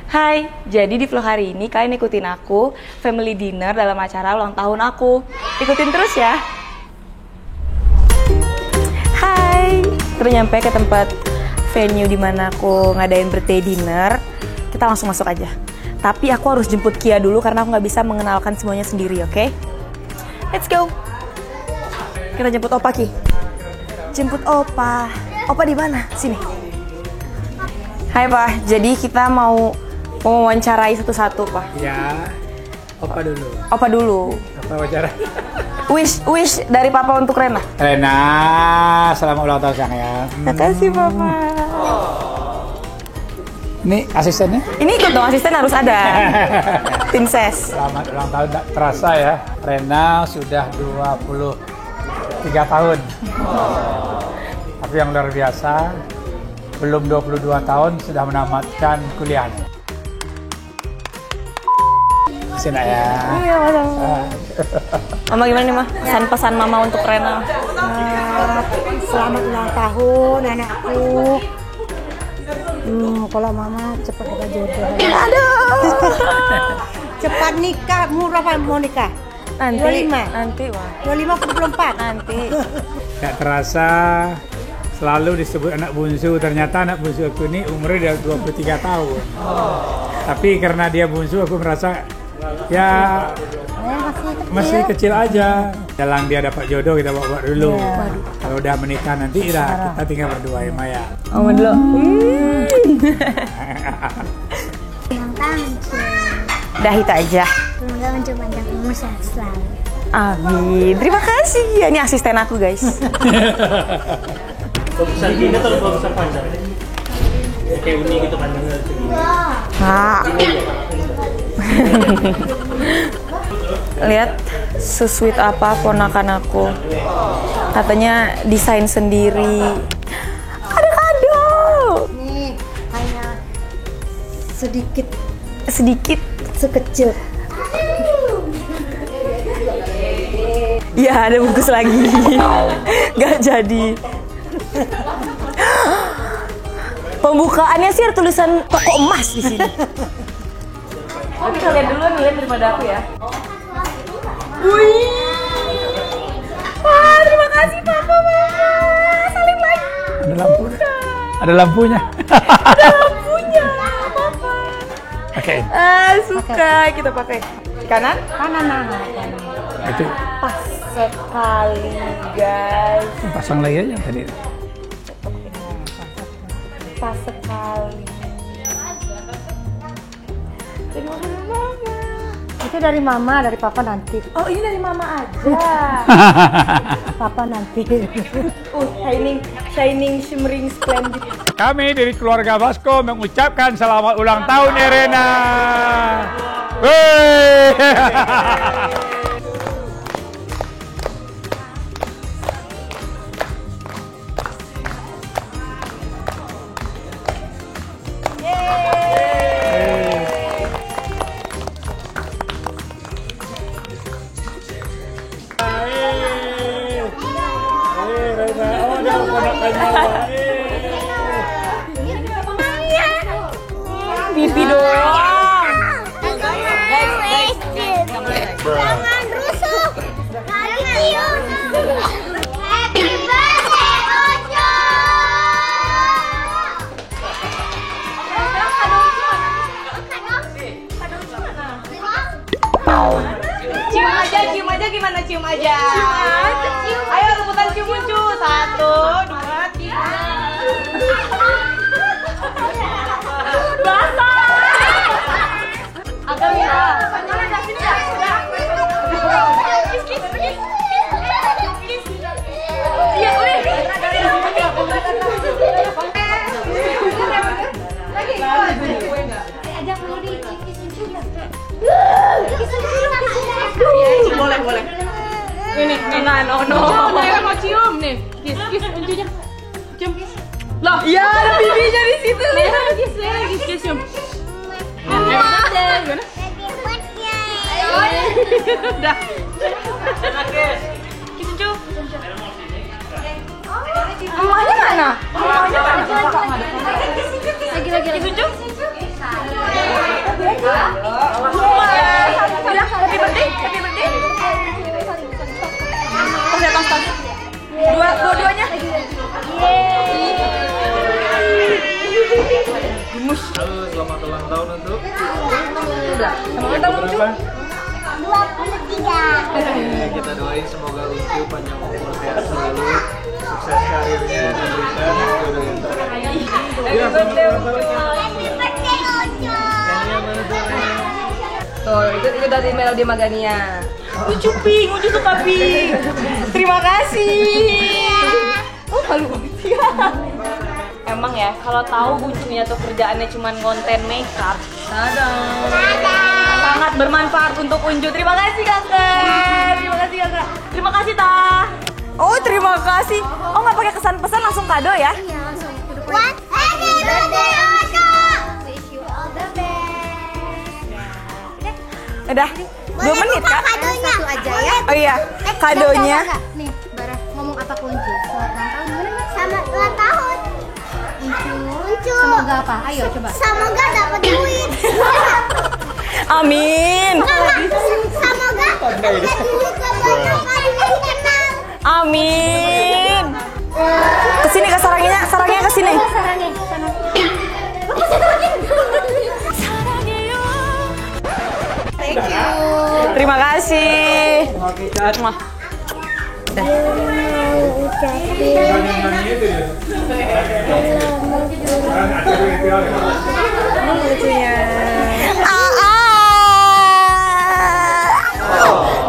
Hai, jadi di vlog hari ini kalian ikutin aku family dinner dalam acara ulang tahun aku. Ikutin terus ya. Hai, terus nyampe ke tempat venue dimana aku ngadain birthday dinner. Kita langsung masuk aja. Tapi aku harus jemput Kia dulu karena aku nggak bisa mengenalkan semuanya sendiri, oke? Let's go. Kita jemput Opa, Ki. Jemput Opa. Opa di mana? Sini. Hai, Pak. Jadi kita mau wawancarai satu-satu, Pak. Ya, Opa dulu. Opa dulu. Apa wawancara? Wish dari Papa untuk Rena. Rena, selamat ulang tahun sayang ya. Makasih, Papa. Ini asistennya? Ini ikut dong, asisten harus ada. Princess. Selamat ulang tahun, tak terasa ya. Rena sudah 23 tahun. Tapi yang luar biasa, belum 22 tahun sudah menamatkan kuliah. Sini ya. Iya, Mama gimana nih, Mah? Pesan-pesan Mama untuk Rena. Selamat ulang tahun anakku. Kalau Mama cepat dapat jodoh. Aduh. Cepat nikah, berapa mau nikah? Nanti, 25. nanti, wah. 25 ke 24. Nanti. Gak terasa selalu disebut anak bungsu, ternyata anak bungsu aku ini umurnya udah 23 tahun. Tapi karena dia bungsu aku merasa ya masih kecil aja. Jalan dia dapat jodoh kita bawa dulu. Kalau udah menikah nanti kita tinggal berdua ya Maya. Oma dulu. Ulang tahun Dah itu aja. semoga panjang umur sehat selalu. Amin. Terima kasih. Ya, ini asisten aku, guys. Bagusan gini atau bagusan panjang? Ya, kayak uni gitu panjangnya segini. Nah. Lihat sesweet apa ponakan aku. Katanya desain sendiri. Ada kado. Nih, hanya sedikit Sekecil. Ya, ada bungkus lagi. Gak jadi. Pembukaannya sih ada tulisan toko emas di sini. Tapi kalian duluan lihat daripada aku ya. Wih. Wah, terima kasih Papa, Mama. Saling lagi. Ada lampu. Ada lampunya. Ada lampunya, Papa. Oke. Suka kita pakai. Kanan? kanan. Itu Pas sekali, guys. pasang lagi aja tadi. Pas sekali. Terima kasih Mama. Itu dari Mama, dari Papa nanti. Oh, ini dari Mama aja. Papa nanti. Shining, shimmering, splendid. Kami dari keluarga Vasco mengucapkan selamat ulang tahun Rena. Wey. Pipi doang. Jangan rusuh. Jangan cium. Happy birthday, Ojo. Cium aja gimana cium aja? Ayo rebutan cium muncul. 1, 2, 3. Basah. Agak ya. Iya, udah. Boleh. Ini, no. Saya mau cium nih. Kiss, unjunya. Cium. Loh, Iya, ada bibinya di situ. kiss, cium. Gimana? Udah. Kiss uncu. Emaknya mana? Emaknya mana? Kakak nggak ada. Lagi. Kiss uncu. Halo, selamat ulang tahun untuk Selamat tahun Uncu. 23. kita doain semoga Uncu panjang umur sehat selalu, sukses karirnya, diberikan jodoh yang terbaik. Happy birthday Uncu. Happy birthday, Ojo. Tuh, itu dari Melody Magania. Uncu pink, Uncu suka pink. Terima kasih. Oh, malu banget ya. Emang ya, kalau tahu Uncunya tuh kerjaannya cuma konten makeup, sangat bermanfaat untuk Uncu. Terima kasih kakak. Terima kasih kakak. Terima kasih Ta. Oh, terima kasih. Oh, nggak pakai kesan pesan, langsung kado ya? What? Happy birthday, Ojo. Wish you all the best. Udah 2 menit buka Kak? kadonya. Satu aja ya. Oh iya, kadonya. Nih, Bara, ngomong apa ke Uncu? Selamat ulang tahun gimana nih? Selamat ulang tahun. Uncu. Semoga apa? Ayo coba. Semoga dapat duit. Amin. Semoga dapat duit banyak kali dikenal. Amin. Kesini ke sarangnya kesini. Sarangnya sana. Thank you. Terima kasih. Mwah.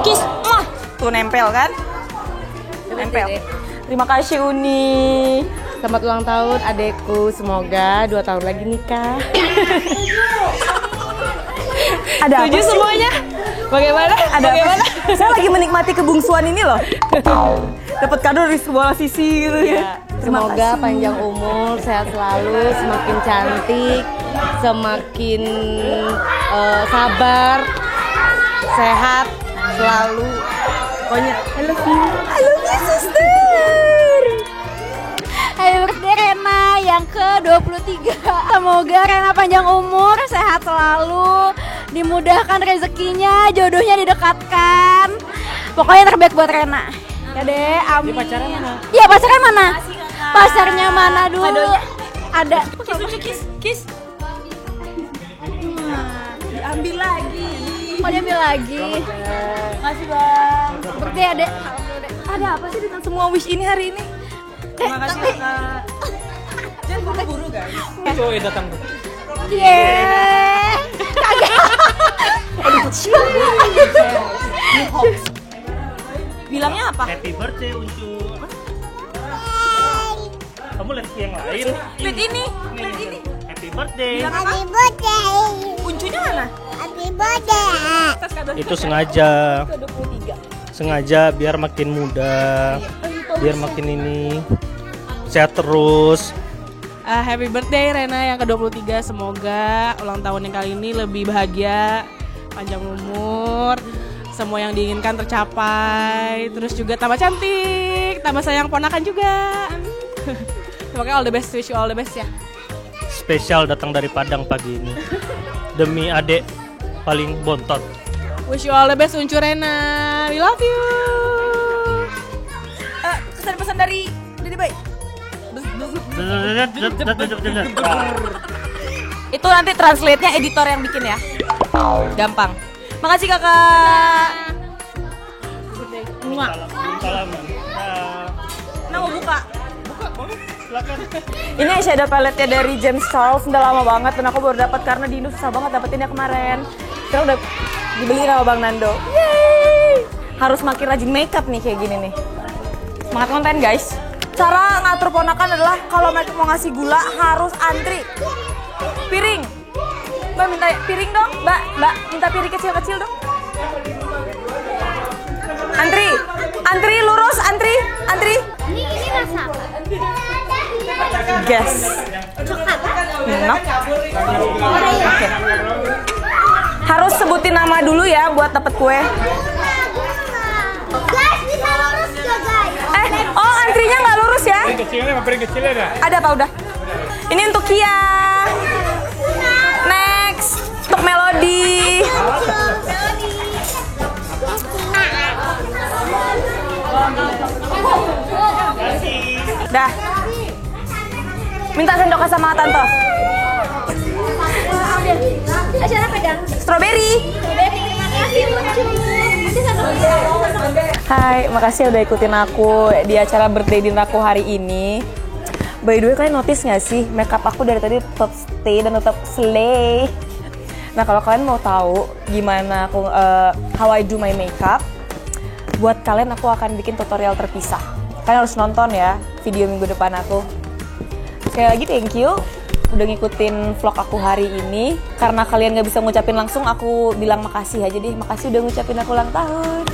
Kiss. Mwah. Tuh nempel kan? Nempel. Terima kasih Uni. Selamat ulang tahun adekku. Semoga 2 tahun lagi nikah. Ada apa Setuju sih? semuanya? Bagaimana? Ada Bagaimana? apa? Saya lagi menikmati kebungsuan ini loh. Dapat kado dari sebuah sisi gitu ya. Terima Semoga kasih. panjang umur, sehat selalu, semakin cantik, semakin sabar, sehat selalu. Pokoknya I love you. I love you sister. Happy birthday Rena yang ke-23. Semoga Rena panjang umur, sehat selalu, dimudahkan rezekinya, jodohnya didekatkan. Pokoknya yang terbaik buat Rena. Ya deh, amin. pacaran mana? Iya, pacarnya mana? Pacarnya mana dulu? Kadonya. Ada. Kiss. Diambil lagi. Mau diambil lagi. Makasih Bang. Birthday ya, Dek. Ada apa sih dengan semua wish ini hari ini? Terima kasih Kak. Jangan buru-buru guys. Cowok yang datang tuh. Yeay. Bilangnya apa? Happy birthday Uncu. Kamu lihat yang lain. Tweet ini. Happy birthday. Happy birthday. Uncunya mana? Happy birthday. Tas kado Itu sengaja. ke-23. Sengaja biar makin muda, biar makin ini sehat terus. Happy birthday Rena yang ke-23. Semoga ulang tahun yang kali ini lebih bahagia, panjang umur, semua yang diinginkan tercapai, terus juga tambah cantik, tambah sayang ponakan juga. Semoga all the best, wish you all the best ya. Spesial datang dari Padang pagi ini demi adek paling bontot. Wish you all the best Uncu Rena. We love you. Kesan-pesan dari Baik. Itu nanti translate-nya editor yang bikin ya. Gampang. Makasih Kakak. Muak. Salaman. Nah, mau buka. Silakan. Ini eyeshadow palette-nya dari James Charles. Udah lama banget dan aku baru dapat karena di Indo susah banget dapetinnya kemarin. Sekarang udah dibeli sama Bang Nando. Yeay. Harus makin rajin makeup nih kayak gini nih. Semangat konten guys. Cara ngatur ponakan adalah kalau mereka mau ngasih gula harus antri. Piring. Mbak minta piring dong. Mbak minta piring kecil-kecil dong. Antri lurus, antri. Ini rasa apa? Guess. Coklat. No. Oke. Harus sebutin nama dulu ya buat dapet kue. Guys, bisa lurus gak guys? Oh antrinya nggak lurus ya? Piring kecilnya ada. Ada apa udah? Ini untuk Kia. Next untuk Melody. Dah. Minta sendok sama tante. Strawberry. Hai, makasih udah ikutin aku di acara birthday dinner aku hari ini. By the way, kalian notice nggak sih makeup aku dari tadi tetap stay dan tetap slay. Nah, kalau kalian mau tahu gimana aku how I do my makeup, buat kalian aku akan bikin tutorial terpisah. Kalian harus nonton ya video minggu depan aku. Sekali lagi thank you udah ngikutin vlog aku hari ini. Karena kalian gak bisa ngucapin langsung, aku bilang makasih aja deh. Makasih udah ngucapin aku ulang tahun.